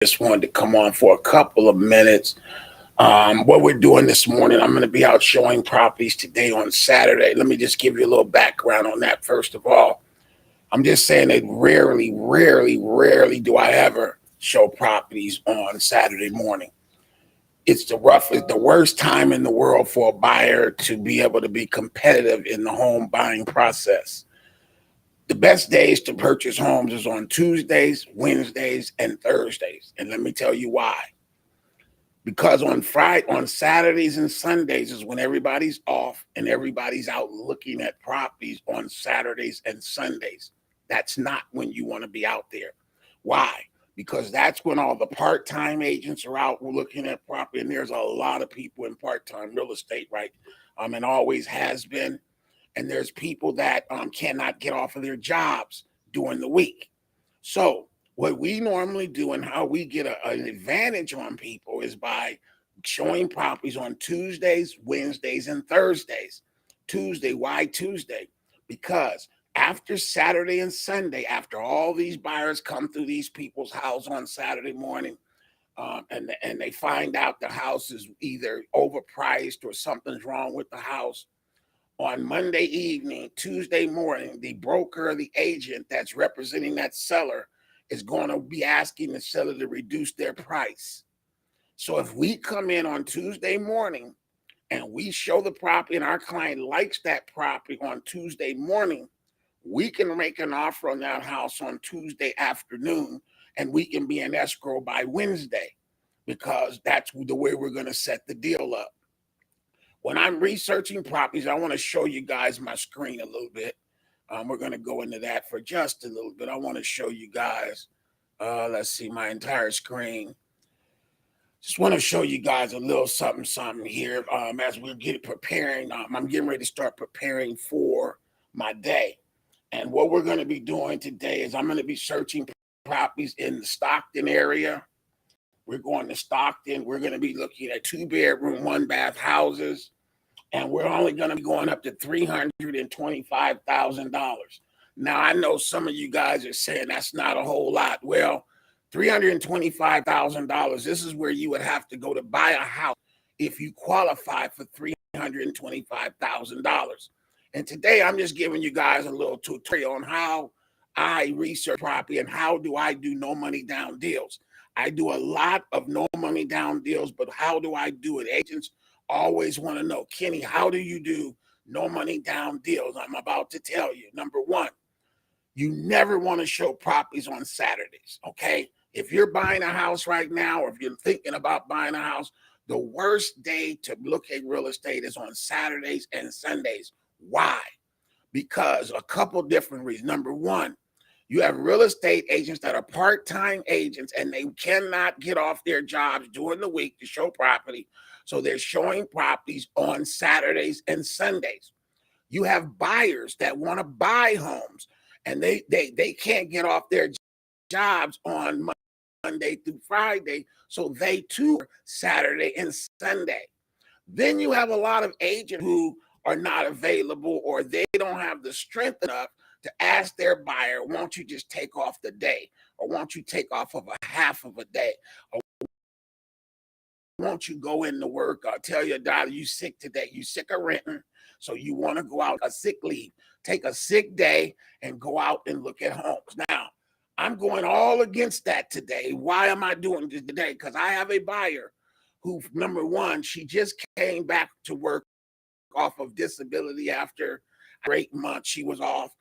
just wanted to come on for a couple of minutes. What we're doing this morning, I'm going to be out showing properties today on Saturday. Let me just give you a little background on that first of all. I'm just saying that rarely do I ever show properties on Saturday morning. It's the worst time in the world for a buyer to be able to be competitive in the home buying process. The best days to purchase homes is on Tuesdays, Wednesdays, and Thursdays. And let me tell you why. Because on Saturdays and Sundays is when everybody's off and everybody's out looking at properties on Saturdays and Sundays. That's not when you want to be out there. Why? Because that's when all the part-time agents are out looking at property, and there's a lot of people in part-time real estate, right? And always has been. And there's people that cannot get off of their jobs during the week. So what we normally do and how we get an advantage on people is by showing properties on Tuesdays, Wednesdays, and Thursdays. Tuesday, why Tuesday? Because after Saturday and Sunday, after all these buyers come through these people's house on Saturday morning, and they find out the house is either overpriced or something's wrong with the house, on Monday evening, Tuesday morning, the broker or the agent that's representing that seller is going to be asking the seller to reduce their price. So if we come in on Tuesday morning and we show the property and our client likes that property on Tuesday morning, we can make an offer on that house on Tuesday afternoon and we can be in escrow by Wednesday because that's the way we're going to set the deal up. When I'm researching properties, I want to show you guys my screen a little bit. We're going to go into that for just a little bit. I want to show you guys, let's see, my entire screen. Just want to show you guys a little something here as we're preparing. I'm getting ready to start preparing for my day. And what we're going to be doing today is I'm going to be searching properties in the Stockton area. We're going to Stockton. We're going to be looking at 2-bedroom, 1-bath houses. And we're only going to be going up to $325,000. Now, I know some of you guys are saying that's not a whole lot. Well, $325,000, this is where you would have to go to buy a house if you qualify for $325,000. And today I'm just giving you guys a little tutorial on how I research property and how do I do no money down deals. I do a lot of no money down deals, but how do I do it? Agents always want to know, Kenny, how do you do no money down deals? I'm about to tell you. Number one, you never want to show properties on Saturdays, okay? If you're buying a house right now, or if you're thinking about buying a house, the worst day to look at real estate is on Saturdays and Sundays. Why? Because a couple different reasons. Number one, you have real estate agents that are part-time agents and they cannot get off their jobs during the week to show property. So they're showing properties on Saturdays and Sundays. You have buyers that want to buy homes and they can't get off their jobs on Monday through Friday. So they too Saturday and Sunday. Then you have a lot of agents who are not available or they don't have the strength enough to ask their buyer, won't you just take off the day? Or won't you take off of a half of a day? Or won't you go into work? Or tell your daughter you sick today, you sick of renting, so you want to go out a sick leave. Take a sick day and go out and look at homes. Now, I'm going all against that today. Why am I doing this today? Because I have a buyer who, number one, she just came back to work off of disability after 8 months she was off.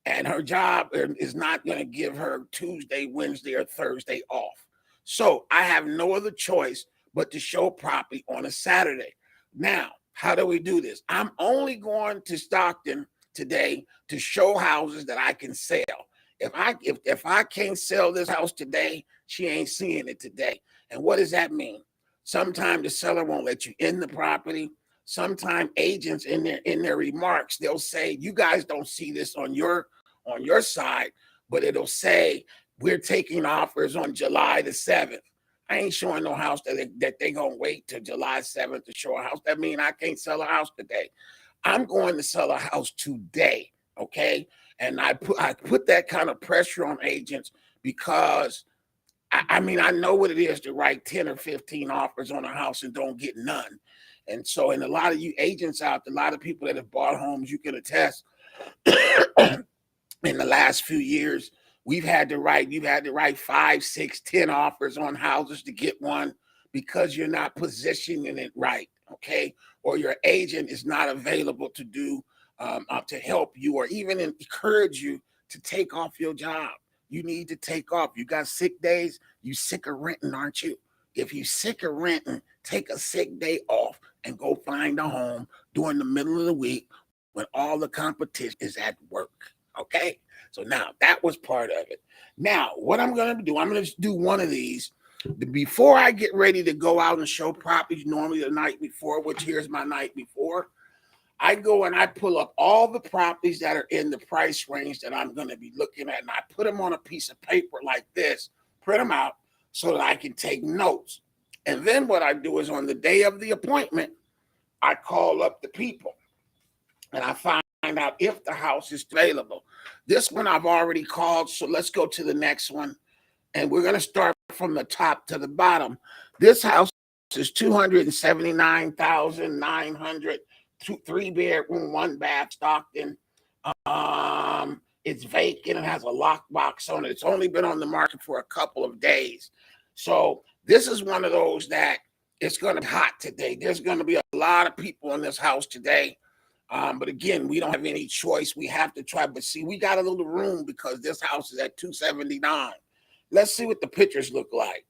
And her job is not going to give her Tuesday, Wednesday, or Thursday off. So I have no other choice but to show property on a Saturday. Now, how do we do this? I'm only going to Stockton today to show houses that I can sell. If I can't sell this house today, she ain't seeing it today. And what does that mean? Sometimes the seller won't let you in the property. Sometimes agents in their remarks, they'll say, you guys don't see this on your side, but it'll say we're taking offers on July the 7th. I ain't showing no house that they gonna wait till July 7th to show a house. That means I can't sell a house today. I'm going to sell a house today, okay? And I put that kind of pressure on agents because I mean, I know what it is to write 10 or 15 offers on a house and don't get none. And so, and a lot of you agents out there, a lot of people that have bought homes, you can attest in the last few years, you've had to write 5, 6, 10 offers on houses to get one because you're not positioning it right, okay? Or your agent is not available to do to help you or even encourage you to take off your job. You need to take off. You got sick days. You sick of renting, aren't you? If you sick of renting, take a sick day off and go find a home during the middle of the week when all the competition is at work. Okay. So now that was part of it. Now, what I'm going to do, I'm going to do one of these before I get ready to go out and show properties. Normally the night before, which here's my night before, I go and I pull up all the properties that are in the price range that I'm going to be looking at. And I put them on a piece of paper like this, print them out so that I can take notes. And then what I do is on the day of the appointment, I call up the people and I find out if the house is available. This one I've already called, so let's go to the next one. And we're going to start from the top to the bottom. This house is $279,900, 3-bedroom, 1-bath, Stockton. It's vacant. It has a lockbox on it. It's only been on the market for a couple of days. So this is one of those that it's going to be hot today. There's going to be a lot of people in this house today. But again, we don't have any choice. We have to try. But see, we got a little room because this house is at 279. Let's see what the pictures look like,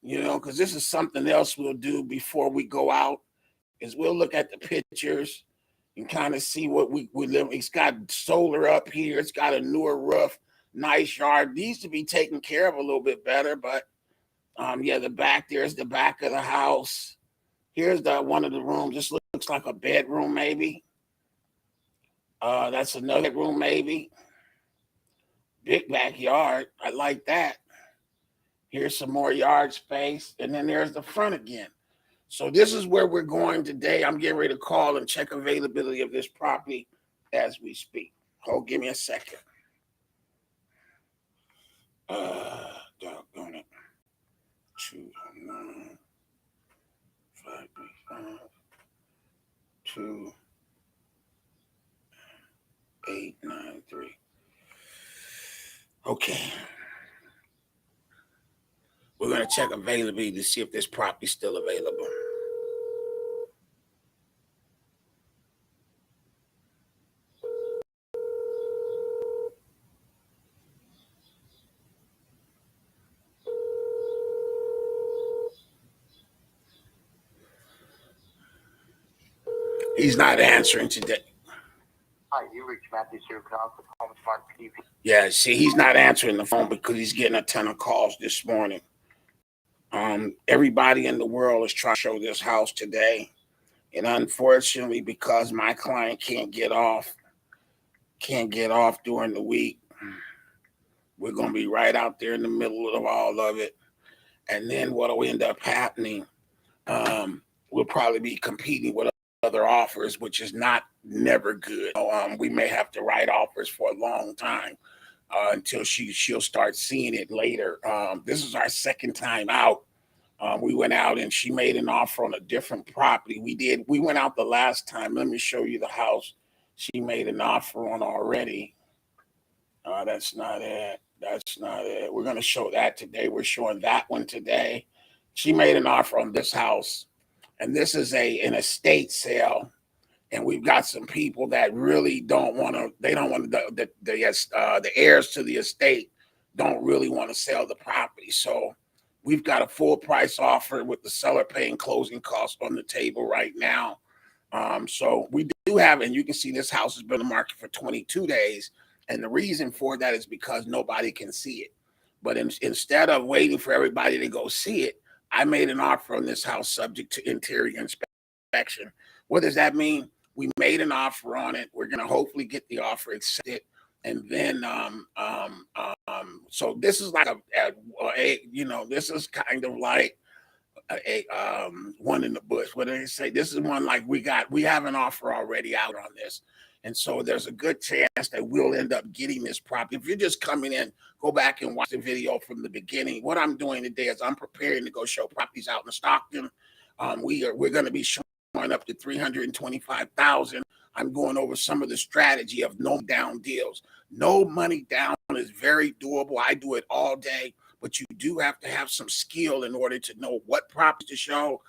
because this is something else we'll do before we go out, is we'll look at the pictures and kind of see what we live. It's got solar up here. It's got a newer roof, nice yard. Needs to be taken care of a little bit better. But yeah, the back, there's the back of the house. Here's one of the rooms. This looks like a bedroom, maybe. That's another room, maybe. Big backyard. I like that. Here's some more yard space. And then there's the front again. So this is where we're going today. I'm getting ready to call and check availability of this property as we speak. Hold, give me a second. Doggone it. 209 535 2893. Okay. We're going to check availability to see if this property is still available. He's not answering today. Hi, you reached Matthew Surcross with Home Smart PV. Yeah, see, he's not answering the phone because he's getting a ton of calls this morning. Everybody in the world is trying to show this house today. And unfortunately, because my client can't get off during the week, we're going to be right out there in the middle of all of it. And then what will end up happening, we'll probably be competing with other offers, which is never good. We may have to write offers for a long time until she'll start seeing it later. This is our second time out. We went out and she made an offer on a different property. We went out the last time. Let me show you the house she made an offer on already. That's not it. That's not it. We're going to show that today. We're showing that one today. She made an offer on this house, and this is an estate sale. And we've got some people that really don't want to. They don't want the heirs to the estate don't really want to sell the property. So we've got a full price offer with the seller paying closing costs on the table right now. So we do have, and you can see this house has been on the market for 22 days. And the reason for that is because nobody can see it. But instead of waiting for everybody to go see it, I made an offer on this house subject to interior inspection. What does that mean? We made an offer on it. We're going to hopefully get the offer accepted. And then, so this is like this is kind of like a one in the bush. What do they say? This is one like we have an offer already out on this. And so there's a good chance that we'll end up getting this property. If you're just coming in, go back and watch the video from the beginning. What I'm doing today is I'm preparing to go show properties out in Stockton. We're going to be showing up to 325,000. I'm going over some of the strategy of no down deals. No money down is very doable. I do it all day, but you do have to have some skill in order to know what properties to show,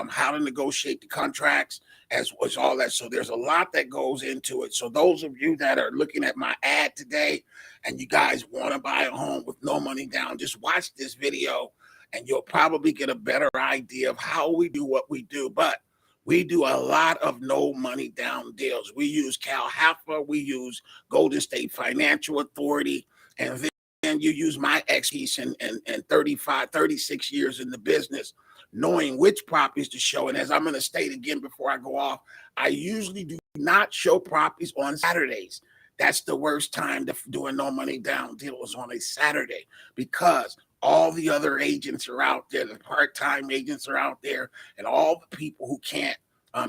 how to negotiate the contracts, as was all that. So there's a lot that goes into it. So those of you that are looking at my ad today and you guys want to buy a home with no money down, just watch this video and you'll probably get a better idea of how we do what we do. But we do a lot of no money down deals. We use Cal Haffa, we use Golden State Financial Authority, and then you use my expertise and 36 years in the business, knowing which properties to show. And as I'm going to state again before I go off, I usually do not show properties on Saturdays. That's the worst time to do a no money down deal is on a Saturday, because all the other agents are out there, the part-time agents are out there, and all the people who can't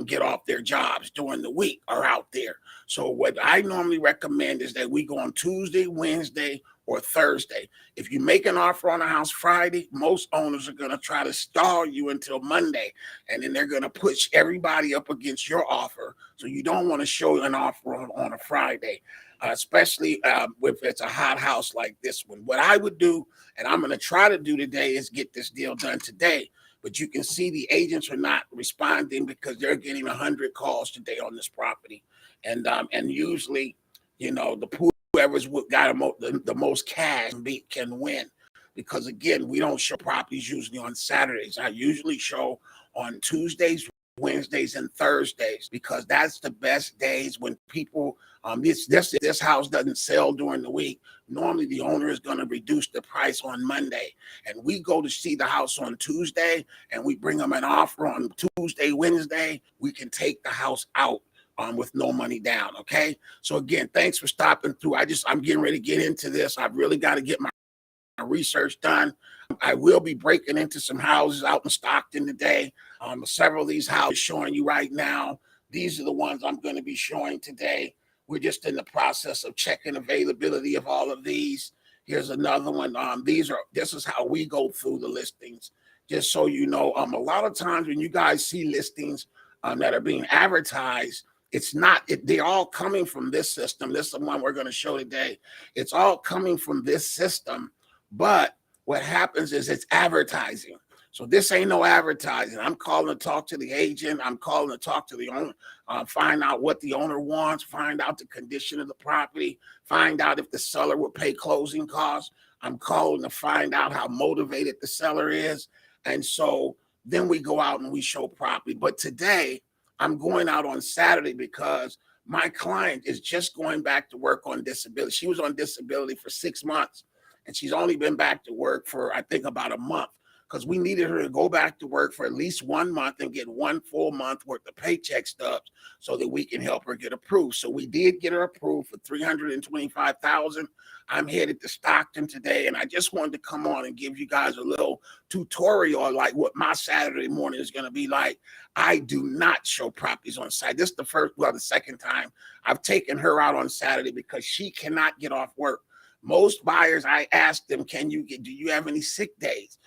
get off their jobs during the week are out there. So what I normally recommend is that we go on Tuesday, Wednesday, or Thursday. If you make an offer on a house Friday, most owners are going to try to stall you until Monday, and then they're going to push everybody up against your offer. So you don't want to show an offer on a Friday, especially if it's a hot house like this one. What I would do, and I'm going to try to do today, is get this deal done today. But you can see the agents are not responding because they're getting 100 calls today on this property. And usually, you know, whoever's got the most cash can win. Because again, we don't show properties usually on Saturdays. I usually show on Tuesdays, Wednesdays, and Thursdays, because that's the best days when people this house doesn't sell during the week. Normally the owner is going to reduce the price on Monday, and we go to see the house on Tuesday and we bring them an offer on Tuesday, Wednesday. We can take the house out with no money down. Okay, so again, thanks for stopping through. I'm getting ready to get into this. I've really got to get my research done. I will be breaking into some houses out in Stockton today. Several of these houses showing you right now. These are the ones I'm going to be showing today. We're just in the process of checking availability of all of these. Here's another one. This is how we go through the listings. Just so you know, a lot of times when you guys see listings that are being advertised, they're all coming from this system. This is the one we're going to show today. It's all coming from this system. But what happens is it's advertising. So this ain't no advertising. I'm calling to talk to the agent. I'm calling to talk to the owner, find out what the owner wants, find out the condition of the property, find out if the seller will pay closing costs. I'm calling to find out how motivated the seller is. And so then we go out and we show property. But today I'm going out on Saturday because my client is just going back to work on disability. She was on disability for 6 months. And she's only been back to work for, I think, about a month, because we needed her to go back to work for at least 1 month and get 1 full month worth of paycheck stubs so that we can help her get approved. So we did get her approved for $325,000. I'm headed to Stockton today, and I just wanted to come on and give you guys a little tutorial on like what my Saturday morning is going to be like. I do not show properties on Saturday. This is the second time I've taken her out on Saturday because she cannot get off work. Most buyers, I ask them, do you have any sick days?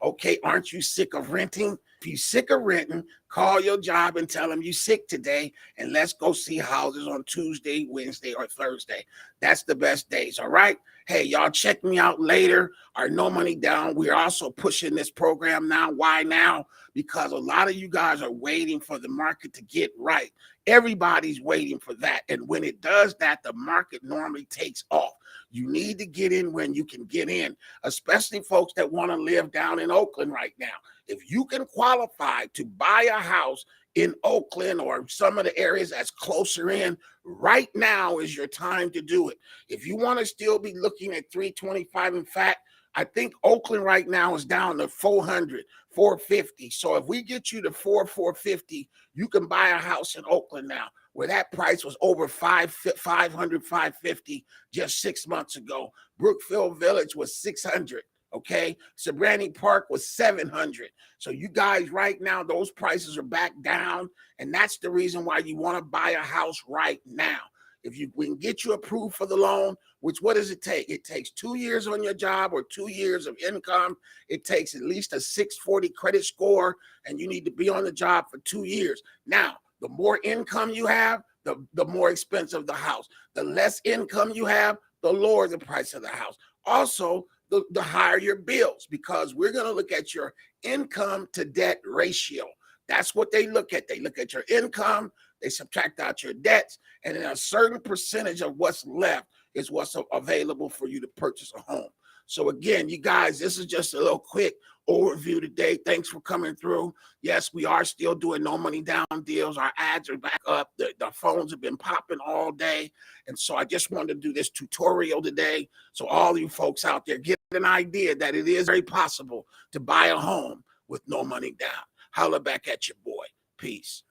Okay, aren't you sick of renting? If you're sick of renting, call your job and tell them you're sick today, and let's go see houses on Tuesday, Wednesday, or Thursday. That's the best days, all right? Hey, y'all check me out later. Our No Money Down, we're also pushing this program now. Why now? Because a lot of you guys are waiting for the market to get right. Everybody's waiting for that. And when it does that, the market normally takes off. You need to get in when you can get in, especially folks that want to live down in Oakland right now. If you can qualify to buy a house in Oakland or some of the areas that's closer in, right now is your time to do it. If you want to still be looking at 325, in fact, I think Oakland right now is down to 400, 450. So if we get you to 450, you can buy a house in Oakland now, where that price was over 500, 550 just 6 months ago. Brookfield Village was 600. Okay, Sabrani Park was 700. So you guys right now, those prices are back down, and that's the reason why you want to buy a house right now. we can get you approved for the loan, which what does it take? It takes 2 years on your job or 2 years of income. It takes at least a 640 credit score, and you need to be on the job for 2 years. Now, the more income you have, the more expensive the house. The less income you have, the lower the price of the house. Also, the higher your bills, because we're going to look at your income to debt ratio. That's what they look at. They look at your income, they subtract out your debts, and then a certain percentage of what's left is what's available for you to purchase a home. So again, you guys, this is just a little quick overview today. Thanks for coming through. Yes, we are still doing no money down deals. Our ads are back up. The phones have been popping all day. And so I just wanted to do this tutorial today, so all you folks out there get an idea that it is very possible to buy a home with no money down. Holla back at your boy. Peace.